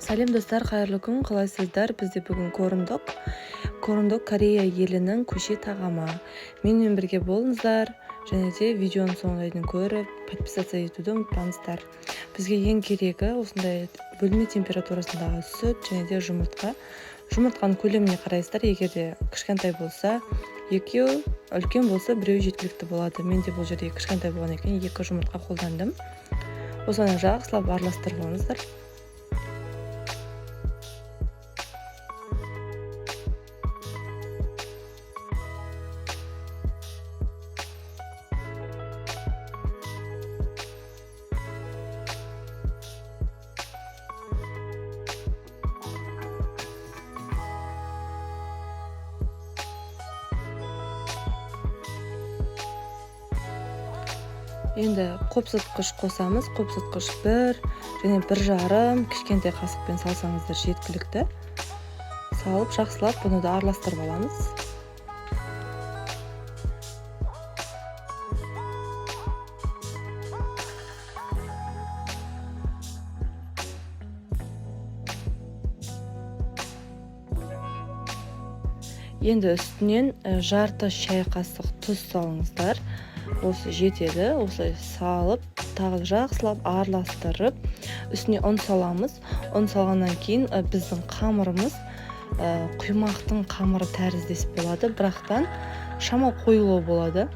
Сәлем достар, қайырлы күн, қалайсыздар? Бізде бүгін корындық. Корындық Корея елінің көше тағамы. Менімен бірге болыңыздар, және де видеоның соңына дейін көріп, подписаться етуді ұмытпаңыздар. Бізге ең керегі осындай бөлме температурасындағы сүт және де жұмыртқа. Жұмыртқаның көлеміне қарайсыздар, егер де кішкентай болса, екеу, үлкен болса біреу жеткілікті болады. Мен де бұл жерде кішкентай болған екен, 2 жұмыртқа қолдандым. Осыны жақсылап араластырып алыңыздар. Енді қопсытқыш қосамыз. Қопсытқыш 1 және 1,5 кішкентай қасықпен салсаңыздар жеткілікті. Салып жақсылап бұны да араластырып аламыз. Енді үстінен жарты шай қасық тұз салыңыздар. Осы жетеді. Осылай салып, тағы жақсылап араластырып, үстіне ұн саламыз. Ұн салғаннан кейін біздің қамырымыз құймақтың қамыры тәріздес болады, бірақтан шамал қоюлы болады.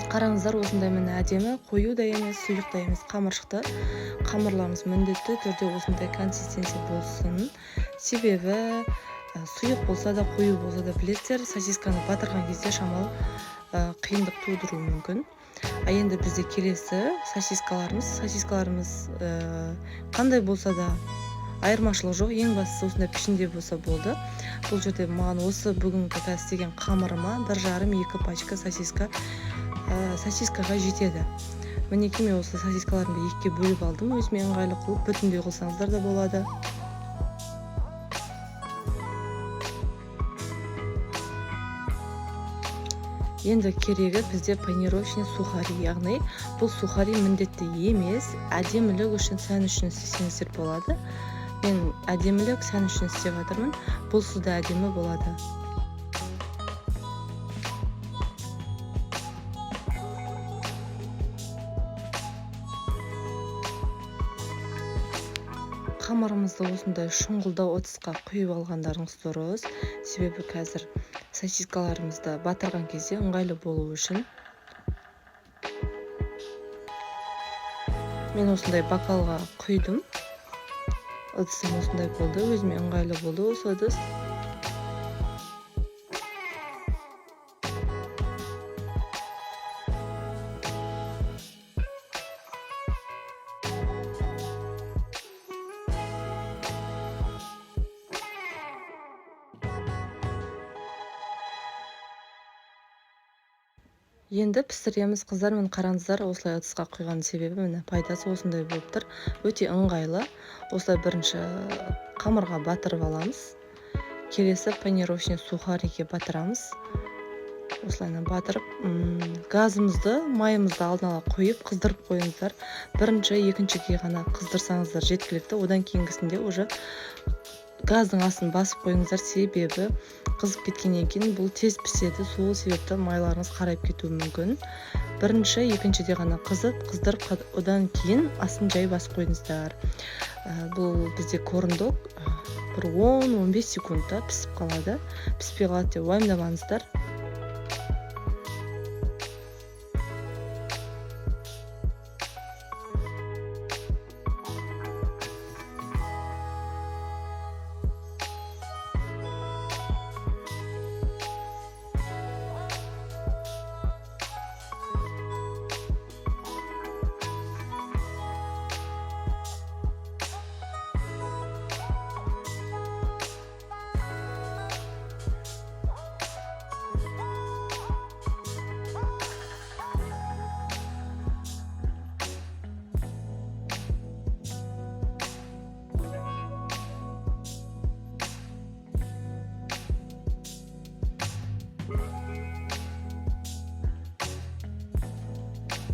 Қараңыздар, осындай міне әдемі, қою да емес, сұйық та емес қамыр шықты. Қамырларымыз міндетті түрде осындай консистенция болсын. Себебі сұйық болса да, қою болса да, білесіздер, сосисканы батырған кезде шамалы қиындық тудыруы мүмкін. Енді бізде келесі сосискаларымыз қандай болса да айырмашылық жоқ. Ең бастысы осындай пішінде болса болды. Бұл жерде маған осы бүгінгі істеген қамырыма 1,5-2 пачка сосискаға жетеді. Мінекей мен осы сосискаларымды 2-ге бөліп алдым. Өзіме ыңғайлы қылып бүтіндей қылсаңыздар да болады. Енді керегі бізде панировочный сухари, яғни бұл сухари міндетті емес, әдемілік үшін, сән үшін істесеңіздер болады. Мен әдемілік, сән үшін істеп жатырмын. Бұл суда әдемі болады. Қамырымызды осындай шұңғылдау ыдысқа құйып алғандарыңыз дұрыс. Себебі қазір сосискаларымызды батырған кезде ыңғайлы болу үшін. Мен осындай бокалға құйдым. Ыдысым осындай болды, өзіме ыңғайлы болды осы ыдыс. Енді пісіреміз, қыздар, мен қараңыздар, осылай ыдысқа құйған себебі міне пайдасы осындай болып тұр. Өте ыңғайлы. Осылай бірінші қамырға батырып аламыз. Келесі панировочный сухариге батырамыз. Осылайынан батырып, газымызды, майымызды алдын ала қойып, қыздырып қойыңыздар. Бірінші, екіншіге ғана қыздырсаңыздар жеткілікті. Одан кейінгісінде уже газдың астын басып қойыңыздар, себебі қызып кеткеннен кейін бұл тез піседі, сол себепті майларыңыз қарайып кетуі мүмкін. Бірінші, екіншіде ғана қыздырып, одан кейін астын жай басып қойыңыздар. Бұл бізде корындық бір 10-15 секундта пісіп қалады. Піспей қалады деп уайымдамаңыздар.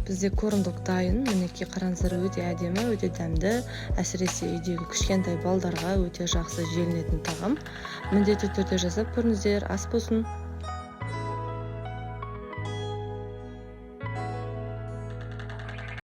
Бізде корындық дайын. Мінекей қараңыздар, өте әдемі, өте дәмді. Әсіресе үйдегі кішкентай балдарға өте жақсы желінетін тағам. Міндетті түрде жасап көріңіздер. Ас болсын.